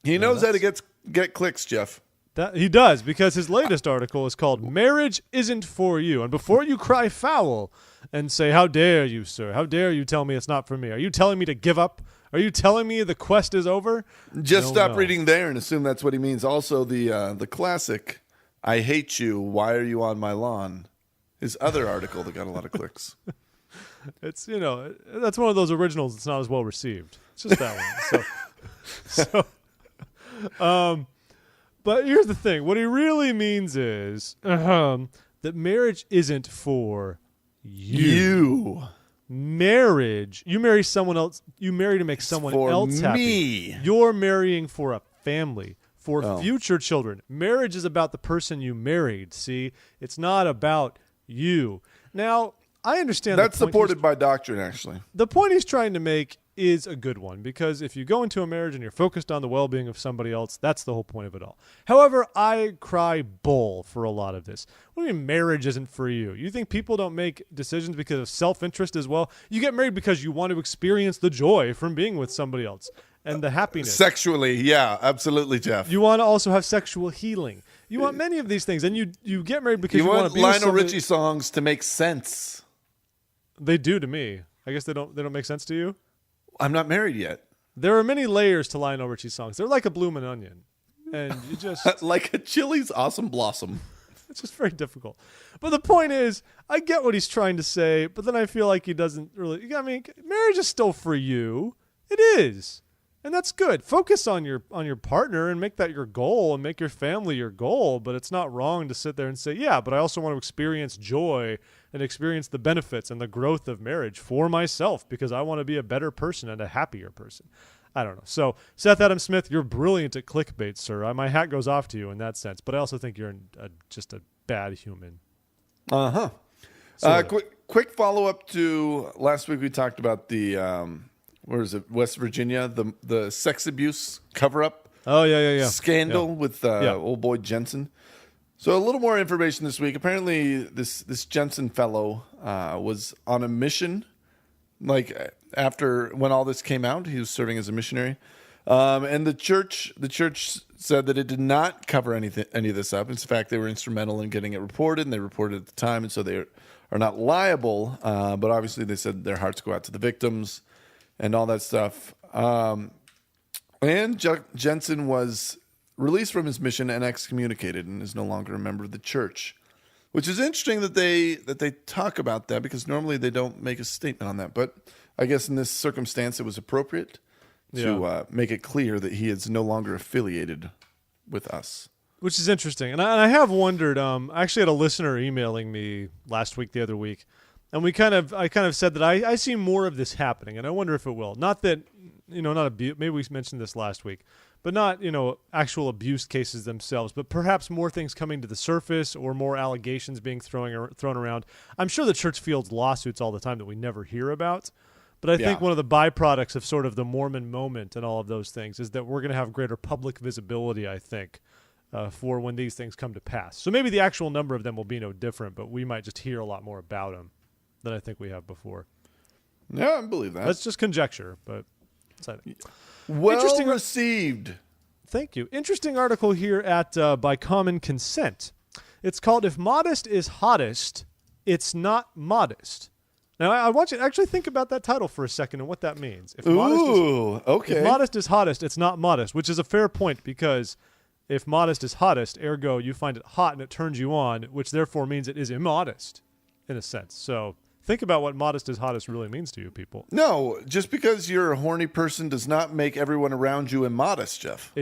S2: He knows how to get clicks, Jeff.
S3: That he does, because his latest article is called Marriage Isn't For You. And before you cry foul and say, how dare you, sir? How dare you tell me it's not for me? Are you telling me to give up? Are you telling me the quest is over?
S2: Just stop reading there and assume that's what he means. Also, the classic, I hate you, why are you on my lawn? His other article that got a lot of clicks.
S3: It's, that's one of those originals that's not as well received. It's just that one. But here's the thing. What he really means is that marriage isn't for you. Marriage, you marry someone else. You marry to make someone else happy.
S2: Me.
S3: You're marrying for a family, for future children. Marriage is about the person you married. See, it's not about you. Now, I understand
S2: That's supported by doctrine, actually.
S3: the point he's trying to make is a good one, because if you go into a marriage and you're focused on the well-being of somebody else, that's the whole point of it all. However, I cry bull for a lot of this. What do you mean marriage isn't for you? You think people don't make decisions because of self-interest as well? You get married because you want to experience the joy from being with somebody else. and the happiness.
S2: Sexually, yeah, absolutely, Jeff.
S3: You want to also have sexual healing. You want many of these things, and you get married because you want to be with
S2: Lionel
S3: somebody.
S2: Richie songs to make sense.
S3: They do to me. I guess they don't make sense to you.
S2: I'm not married yet.
S3: There are many layers to Lionel Richie songs. They're like a blooming onion, and you just
S2: Like a Chili's Awesome Blossom.
S3: it's just very difficult. But the point is, I get what he's trying to say, but then I feel like he doesn't really. I mean, marriage is still for you. It is. And that's good. Focus on your partner and make that your goal and make your family your goal. But it's not wrong to sit there and say, yeah, but I also want to experience joy and experience the benefits and the growth of marriage for myself because I want to be a better person and a happier person. I don't know. So, Seth Adam Smith, you're brilliant at clickbait, sir. My hat goes off to you in that sense. But I also think you're just a bad human.
S2: Uh-huh. Quick follow-up to last week we talked about the... where is it? West Virginia, the sex abuse cover-up
S3: Oh, yeah.
S2: scandal
S3: Yeah.
S2: with old boy Jensen. So a little more information this week. Apparently, this Jensen fellow was on a mission. Like after when all this came out, he was serving as a missionary, and the church said that it did not cover any of this up. In fact, they were instrumental in getting it reported, and they reported at the time, and so they are not liable. But obviously, they said their hearts go out to the victims. And all that stuff. And Jensen was released from his mission and excommunicated and is no longer a member of the church. Which is interesting that they talk about that because normally they don't make a statement on that. But I guess in this circumstance it was appropriate to make it clear that he is no longer affiliated with us.
S3: Which is interesting. And I have wondered, I actually had a listener emailing me the other week. And I kind of said that I see more of this happening, and I wonder if it will. Not that, not abuse. Maybe we mentioned this last week, but not, actual abuse cases themselves, but perhaps more things coming to the surface or more allegations being thrown around. I'm sure the church fields lawsuits all the time that we never hear about, but I think one of the byproducts of sort of the Mormon moment and all of those things is that we're going to have greater public visibility, I think, for when these things come to pass. So maybe the actual number of them will be no different, but we might just hear a lot more about them than I think we have before.
S2: Yeah, I believe that.
S3: That's just conjecture, but
S2: well received.
S3: Thank you. Interesting article here at By Common Consent. It's called "If Modest is Hottest, It's Not Modest." Now, I want you to actually think about that title for a second and what that means. If modest is hottest, it's not modest, which is a fair point because if modest is hottest, ergo you find it hot and it turns you on, which therefore means it is immodest in a sense. So think about what modest is hottest really means to you people.
S2: No, just because you're a horny person does not make everyone around you immodest, Jeff.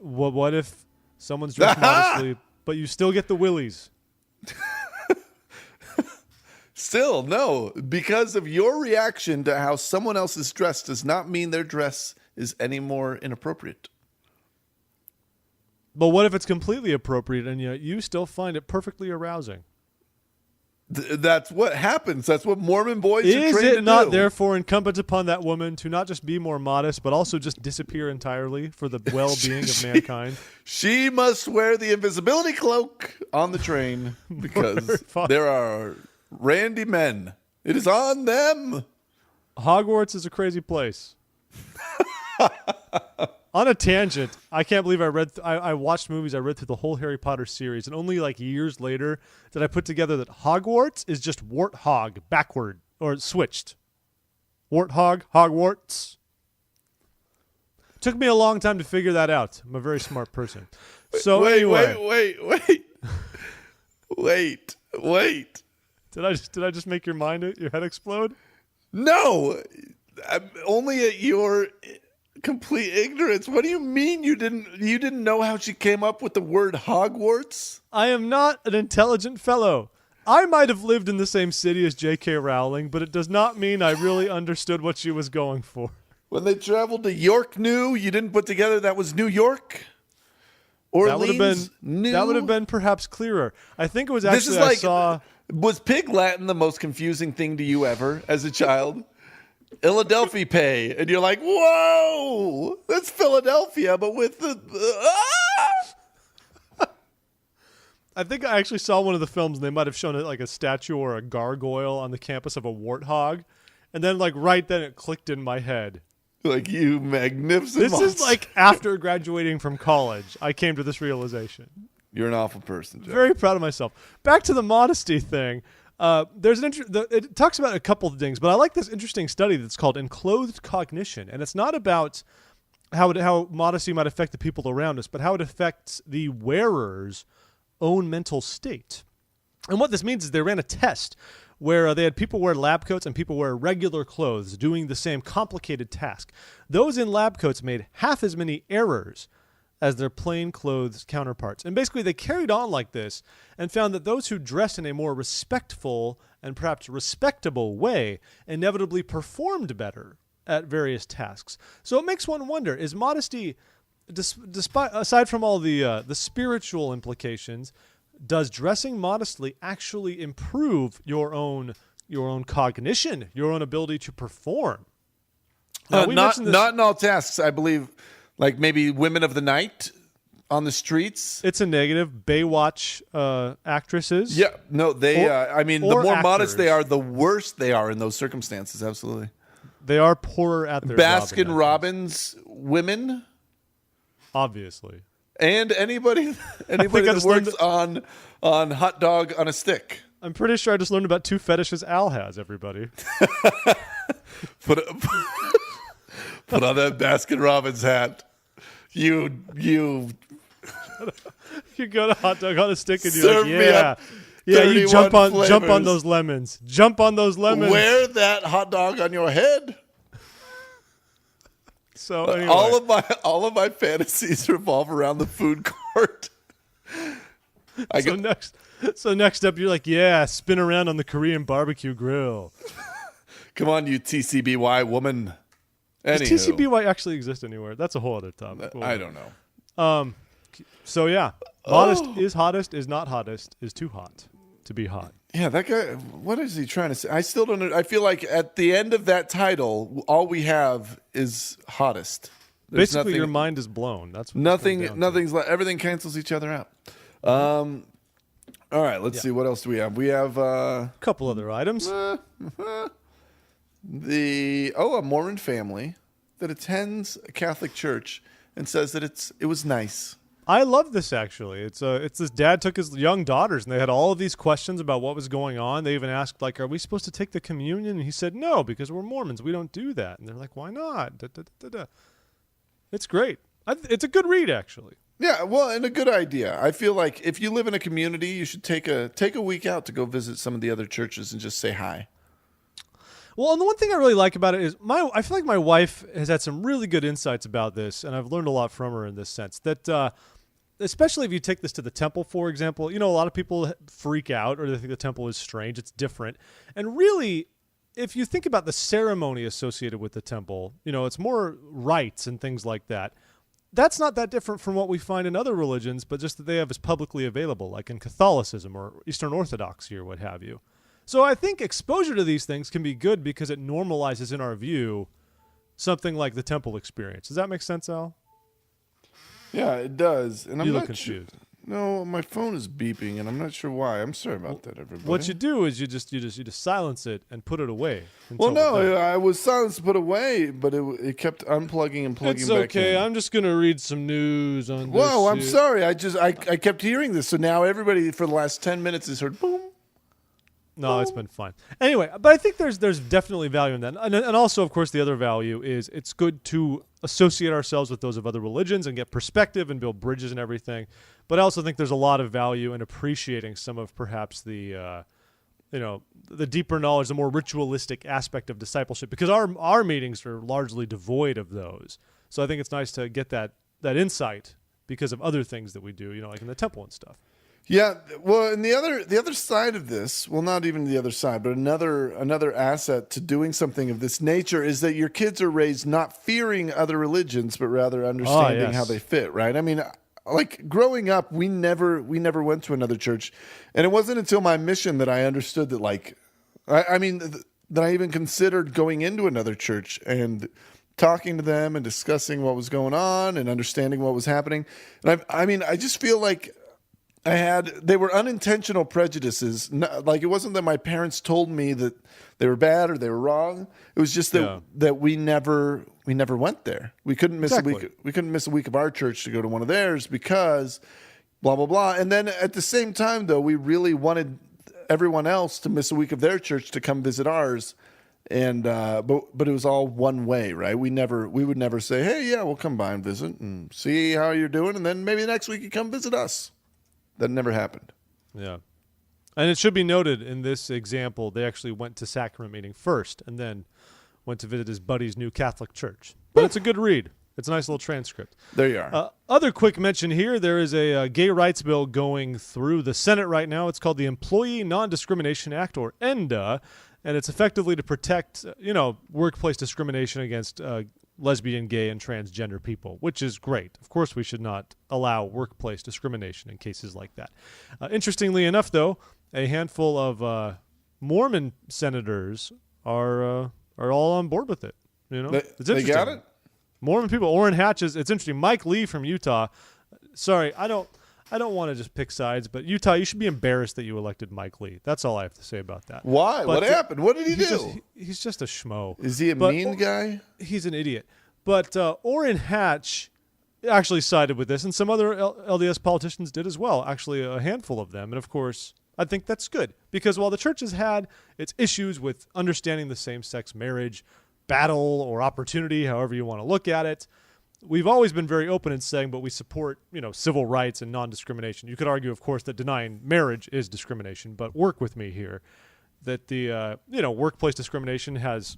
S3: What if someone's dressed modestly, but you still get the willies?
S2: Still, no. Because of your reaction to how someone else is dressed does not mean their dress is any more inappropriate.
S3: But what if it's completely appropriate and yet you still find it perfectly arousing?
S2: That's what happens. That's what Mormon boys are trained to do.
S3: Is it not therefore incumbent upon that woman to not just be more modest, but also just disappear entirely for the well-being of mankind?
S2: She must wear the invisibility cloak on the train because there are randy men. It is on them.
S3: Hogwarts is a crazy place. On a tangent, I can't believe I watched movies. I read through the whole Harry Potter series, and only like years later did I put together that Hogwarts is just warthog backward or switched. Warthog, Hogwarts. Took me a long time to figure that out. I'm a very smart person. So
S2: wait.
S3: Did I just make your head explode?
S2: No, only at your complete ignorance. What do you mean you didn't know how she came up with the word Hogwarts?
S3: I am not an intelligent fellow. I might have lived in the same city as J.K. Rowling, but it does not mean I really understood what she was going for.
S2: When they traveled to York New, you didn't put together that was New York? Orleans New?
S3: That would have been perhaps clearer. I think it was actually
S2: Was Pig Latin the most confusing thing to you ever as a child? Philadelphia pay, and you're like, whoa, that's Philadelphia, but with the
S3: I think I actually saw one of the films, and they might have shown it like a statue or a gargoyle on the campus of a warthog, and then like right then it clicked in my head.
S2: Like, you magnificent
S3: This
S2: monster.
S3: is like after graduating from college, I came to this realization.
S2: You're an awful person, Jeff.
S3: Very proud of myself. Back to the modesty thing. There's it talks about a couple of things, but I like this interesting study that's called Enclothed Cognition, and it's not about how modesty might affect the people around us, but how it affects the wearer's own mental state. And what this means is they ran a test where they had people wear lab coats and people wear regular clothes doing the same complicated task. Those in lab coats made half as many errors as their plain clothes counterparts. And basically they carried on like this and found that those who dressed in a more respectful and perhaps respectable way inevitably performed better at various tasks. So it makes one wonder, is modesty, despite aside from all the spiritual implications, does dressing modestly actually improve your own cognition, your own ability to perform? Now,
S2: Not in all tasks, I believe. Like maybe women of the night on the streets.
S3: It's a negative. Baywatch actresses.
S2: Yeah, no, they. I mean, the
S3: or
S2: more
S3: actors.
S2: modest they are, the worse they are in those circumstances. Absolutely.
S3: They are poorer at their job in that
S2: Baskin Robbins women,
S3: obviously.
S2: and anybody
S3: I
S2: that
S3: just
S2: works
S3: learned
S2: on hot dog on a stick.
S3: I'm pretty sure I just learned about two fetishes Al has, everybody.
S2: Put on that Baskin Robbins hat. You
S3: You go to hot dog on a stick and you're
S2: Serve
S3: like,
S2: me
S3: yeah.
S2: up
S3: Yeah, you
S2: 31
S3: jump on
S2: flavors.
S3: those lemons. Jump on those lemons.
S2: wear that hot dog on your head.
S3: So anyway.
S2: All of my fantasies revolve around the food court.
S3: So next up, you're like, yeah, spin around on the Korean barbecue grill.
S2: Come on, you TCBY woman.
S3: Does
S2: Anywho,
S3: TCBY actually exist anywhere? That's a whole other topic.
S2: I don't know.
S3: So yeah, modest is hottest, is not hottest, is too hot to be hot.
S2: Yeah, that guy. What is he trying to say? I still don't know. I feel like at the end of that title, all we have is hottest. There's
S3: Basically,
S2: nothing,
S3: your mind is blown. That's what this comes down to.
S2: Nothing's like everything cancels each other out. All right, let's see. What else do we have? We have
S3: A couple other items.
S2: a Mormon family that attends a Catholic church and says that it was nice.
S3: I love this actually. It's this dad took his young daughters and they had all of these questions about what was going on. They even asked like, "Are we supposed to take the communion?" And he said, "No, because we're Mormons. We don't do that." And they're like, "Why not?" It's great. It's a good read actually.
S2: Yeah, well, and a good idea. I feel like if you live in a community, you should take a week out to go visit some of the other churches and just say hi.
S3: Well, and the one thing I really like about it is I feel like my wife has had some really good insights about this, and I've learned a lot from her in this sense. That especially if you take this to the temple, for example, a lot of people freak out or they think the temple is strange. It's different. And really, if you think about the ceremony associated with the temple, it's more rites and things like that. That's not that different from what we find in other religions, but just that they have as publicly available, like in Catholicism or Eastern Orthodoxy or what have you. So I think exposure to these things can be good because it normalizes in our view something like the temple experience. Does that make sense, Al?
S2: Yeah, it does. And
S3: You
S2: I'm
S3: look
S2: not
S3: confused.
S2: No, my phone is beeping, and I'm not sure why. I'm sorry about that, everybody.
S3: What you do is you just silence it and put it away.
S2: Well,
S3: until we're
S2: no,
S3: done.
S2: I was silenced, put away, but it kept unplugging and plugging
S3: It's
S2: back
S3: okay.
S2: in.
S3: I'm just gonna read some news on this.
S2: Whoa, I'm
S3: here.
S2: sorry. I kept hearing this, so now everybody for the last 10 minutes has heard boom.
S3: No, it's been fine. Anyway, but I think there's definitely value in that. And also, of course, the other value is it's good to associate ourselves with those of other religions and get perspective and build bridges and everything. But I also think there's a lot of value in appreciating some of perhaps the deeper knowledge, the more ritualistic aspect of discipleship, because our meetings are largely devoid of those. So I think it's nice to get that insight because of other things that we do, like in the temple and stuff.
S2: Yeah, well, and the other side of this, well, not even the other side, but another asset to doing something of this nature is that your kids are raised not fearing other religions, but rather understanding how they fit, right? I mean, like growing up, we never went to another church, and it wasn't until my mission that I understood that, like, that I even considered going into another church and talking to them and discussing what was going on and understanding what was happening. And I just feel like They were unintentional prejudices. Like, it wasn't that my parents told me that they were bad or they were wrong. It was just that we never went there. We couldn't miss a week. We couldn't miss a week of our church to go to one of theirs because blah, blah, blah. And then at the same time, though, we really wanted everyone else to miss a week of their church to come visit ours. And but it was all one way, right? We would never say, hey, yeah, we'll come by and visit and see how you're doing, and then maybe next week you come visit us. That never happened.
S3: Yeah. And it should be noted in this example, they actually went to sacrament meeting first and then went to visit his buddy's new Catholic church. But it's a good read. It's a nice little transcript.
S2: There you are.
S3: Other quick mention here, there is a gay rights bill going through the Senate right now. It's called the Employee Non-Discrimination Act, or ENDA, and it's effectively to protect, workplace discrimination against lesbian, gay, and transgender people, which is great. Of course, we should not allow workplace discrimination in cases like that. Interestingly enough, though, a handful of Mormon senators are all on board with it. It's interesting.
S2: They got it?
S3: Mormon people. Orrin Hatch is. It's interesting. Mike Lee from Utah. Sorry, I don't want to just pick sides, but Utah, you should be embarrassed that you elected Mike Lee. That's all I have to say about that.
S2: Why? What happened? What did he do?
S3: He's just a schmo.
S2: Is he a mean guy?
S3: He's an idiot. But Orrin Hatch actually sided with this, and some other LDS politicians did as well, actually a handful of them. And, of course, I think that's good, because while the church has had its issues with understanding the same-sex marriage battle or opportunity, however you want to look at it, we've always been very open in saying, but we support, civil rights and non-discrimination. You could argue, of course, that denying marriage is discrimination, but work with me here, that the, workplace discrimination has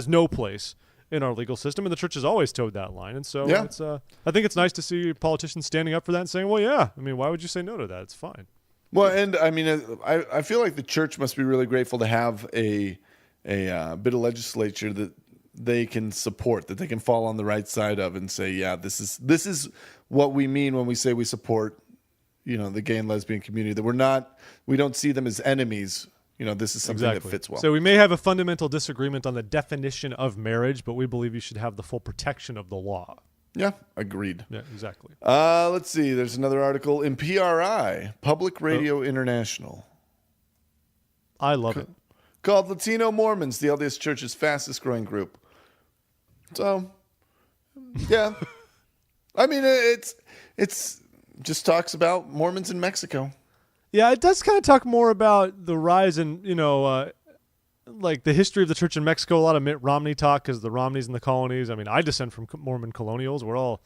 S3: no place in our legal system, and the church has always towed that line. And so it's, I think it's nice to see politicians standing up for that and saying, well, yeah, why would you say no to that? It's fine.
S2: Well, and I feel like the church must be really grateful to have a bit of legislature that they can support, that they can fall on the right side of and say, yeah, this is what we mean when we say we support, the gay and lesbian community, that we don't see them as enemies. This is something that fits well.
S3: So we may have a fundamental disagreement on the definition of marriage, but we believe you should have the full protection of the law.
S2: Yeah, agreed.
S3: Yeah, exactly.
S2: Let's see. There's another article in PRI, Public Radio International.
S3: I love it.
S2: Called Latino Mormons, the LDS Church's fastest growing group. So, yeah. It's just talks about Mormons in Mexico.
S3: Yeah, it does kind of talk more about the rise in, like the history of the church in Mexico. A lot of Mitt Romney talk, because the Romneys in the colonies. I descend from Mormon colonials. We're all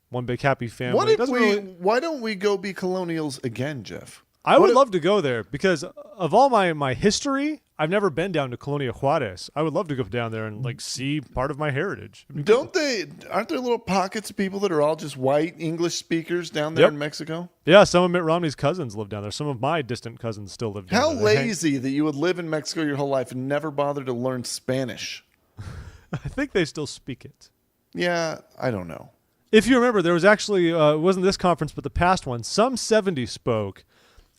S3: one big happy family.
S2: Why don't we go be colonials again, Jeff?
S3: I would love to go there, because of all my history, I've never been down to Colonia Juarez. I would love to go down there and see part of my heritage.
S2: Aren't there little pockets of people that are all just white English speakers down there in Mexico?
S3: Yeah, some of Mitt Romney's cousins live down there. Some of my distant cousins still live down there.
S2: How lazy that you would live in Mexico your whole life and never bother to learn Spanish.
S3: I think they still speak it.
S2: Yeah, I don't know.
S3: If you remember, there was actually, it wasn't this conference, but the past one, some 70 spoke.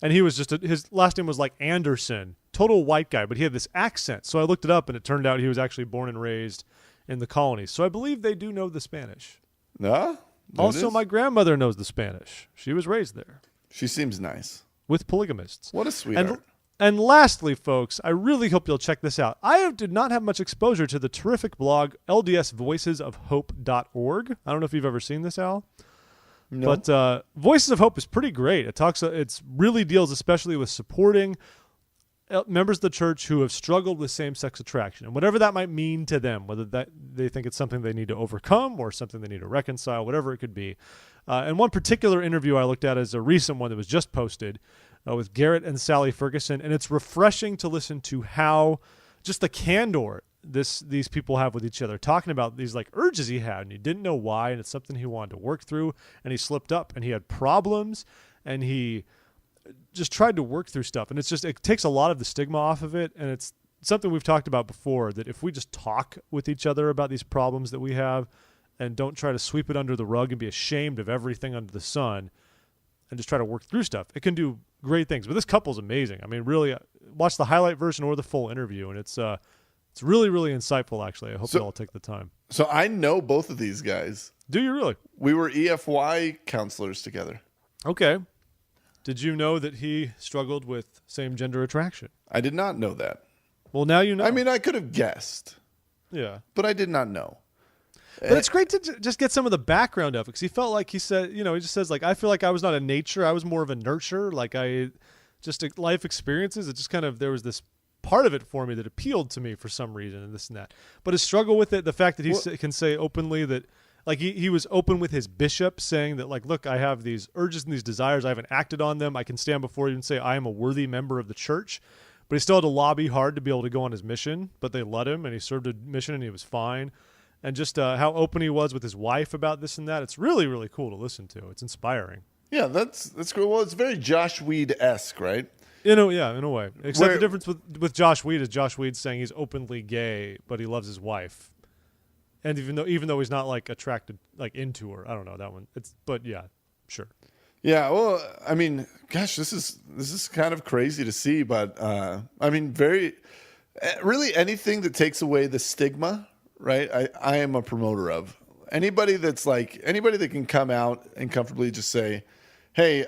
S3: And he was his last name was like Anderson, total white guy, but he had this accent. So I looked it up, and it turned out he was actually born and raised in the colonies. So I believe they do know the Spanish.
S2: Yeah.
S3: Also, my grandmother knows the Spanish. She was raised there.
S2: She seems nice.
S3: With polygamists.
S2: What a sweetheart.
S3: And lastly, folks, I really hope you'll check this out. I did not have much exposure to the terrific blog ldsvoicesofhope.org. I don't know if you've ever seen this, Al.
S2: No.
S3: But Voices of Hope is pretty great. It's really deals especially with supporting members of the church who have struggled with same-sex attraction, and whatever that might mean to them, whether that they think it's something they need to overcome or something they need to reconcile, whatever it could be. And one particular interview I looked at is a recent one that was just posted with Garrett and Sally Ferguson, and it's refreshing to listen to how just the candor these people have with each other, talking about these like urges he had and he didn't know why, and it's something he wanted to work through, and he slipped up and he had problems and he just tried to work through stuff, and it takes a lot of the stigma off of it, and it's something we've talked about before, that if we just talk with each other about these problems that we have and don't try to sweep it under the rug and be ashamed of everything under the sun and just try to work through stuff, it can do great things. But this couple's amazing. Really, watch the highlight version or the full interview, and it's really, really insightful, actually. I hope you'll all take the time.
S2: So I know both of these guys.
S3: Do you really?
S2: We were EFY counselors together.
S3: Okay. Did you know that he struggled with same-gender attraction?
S2: I did not know that.
S3: Well, now you know.
S2: I mean, I could have guessed,
S3: yeah.
S2: but I did not know.
S3: But it's great to just get some of the background of it, because he felt like he said, he just says, like, I feel like I was not a nature, I was more of a nurture. Like, life experiences, it just kind of, there was this part of it for me that appealed to me for some reason, and this and that. But his struggle with it, the fact that he can say openly that, like, he was open with his bishop, saying that, like, look, I have these urges and these desires, I haven't acted on them, I can stand before you and say I am a worthy member of the church. But he still had to lobby hard to be able to go on his mission, but they let him, and he served a mission, and he was fine. And just how open he was with his wife about this and that. It's really, really cool to listen to. It's inspiring.
S2: Yeah, that's cool. Well, it's very Josh Weed-esque, right?
S3: In a way. Except the difference with Josh Weed is Josh Weed's saying he's openly gay, but he loves his wife. And even though he's not like attracted like into her, I don't know that one. But yeah, sure.
S2: Yeah, well, I mean, gosh, this is kind of crazy to see, but I mean, really anything that takes away the stigma, right? I am a promoter of anybody that can come out and comfortably just say, hey,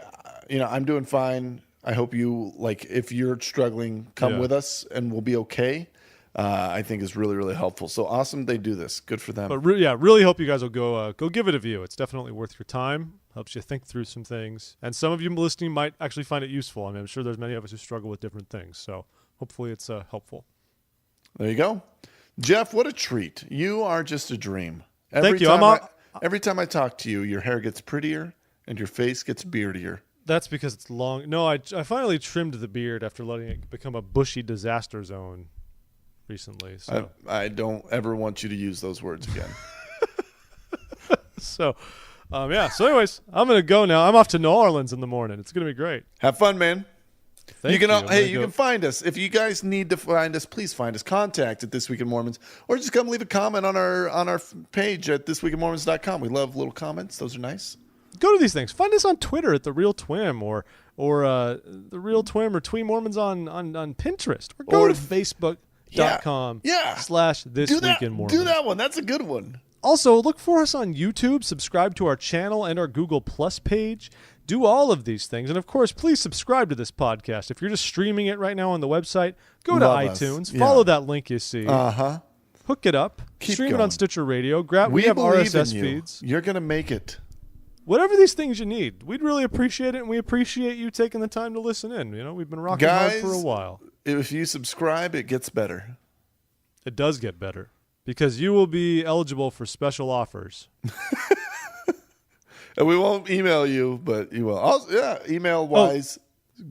S2: I'm doing fine. I hope you, like, if you're struggling, come with us and we'll be okay. I think is really, really helpful. So awesome they do this. Good for them.
S3: But really hope you guys will go give it a view. It's definitely worth your time. Helps you think through some things. And some of you listening might actually find it useful. I mean, I'm sure there's many of us who struggle with different things. So hopefully it's helpful.
S2: There you go. Jeff, what a treat. You are just a dream.
S3: Thank you.
S2: Every time I talk to you, your hair gets prettier and your face gets beardier.
S3: That's because it's long. No, I finally trimmed the beard after letting it become a bushy disaster zone recently. So
S2: I don't ever want you to use those words again.
S3: So anyways, I'm going to go now. I'm off to New Orleans in the morning. It's going to be great.
S2: Have fun, man.
S3: Thank you.
S2: You can find us. If you guys need to find us, please find us. Contact at This Week in Mormons, or just come leave a comment on our page at thisweekinmormons.com. We love little comments. Those are nice.
S3: Go to these things. Find us on Twitter at The Real Twim or The Real Twim or Twee Mormons on Pinterest. Or go to Facebook.com / This Week in Mormons.
S2: Do that one. That's a good one.
S3: Also, look for us on YouTube. Subscribe to our channel and our Google Plus page. Do all of these things. And, of course, please subscribe to this podcast. If you're just streaming it right now on the website, go to iTunes. Follow that link you see. Hook it up. Stream it on Stitcher Radio. We have RSS feeds.
S2: You're going to make it.
S3: Whatever these things you need. We'd really appreciate it, and we appreciate you taking the time to listen in. We've been rocking hard for a while.
S2: If you subscribe, it gets better.
S3: It does get better. Because you will be eligible for special offers.
S2: And we won't email you, but you will. Also, email-wise,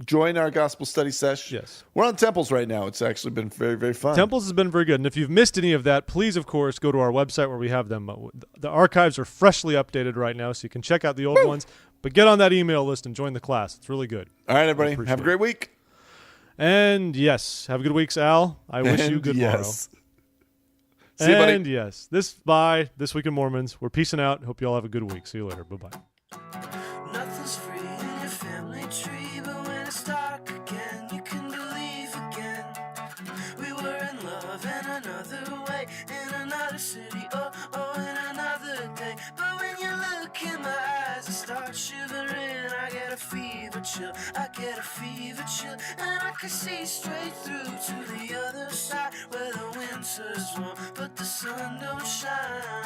S2: join our gospel study session.
S3: Yes.
S2: We're on Temples right now. It's actually been very, very fun.
S3: Temples has been very good. And if you've missed any of that, please, of course, go to our website where we have them. The archives are freshly updated right now, so you can check out the old ones. But get on that email list and join the class. It's really good.
S2: All right, everybody. Have a great week.
S3: And, yes, have a good week, Al. I wish you good tomorrow.
S2: See you, buddy.
S3: And yes, This Week in Mormons. We're peacing out. Hope you all have a good week. See you later. Bye-bye.
S4: Nothing's free in your family tree, but when it's dark again, you can believe again. We were in love in another way, in another city, in another day. But when you look in my eyes, I start shivering. I get a fever chill, and I can see straight through to the other side, where the winter's warm, but the sun don't shine.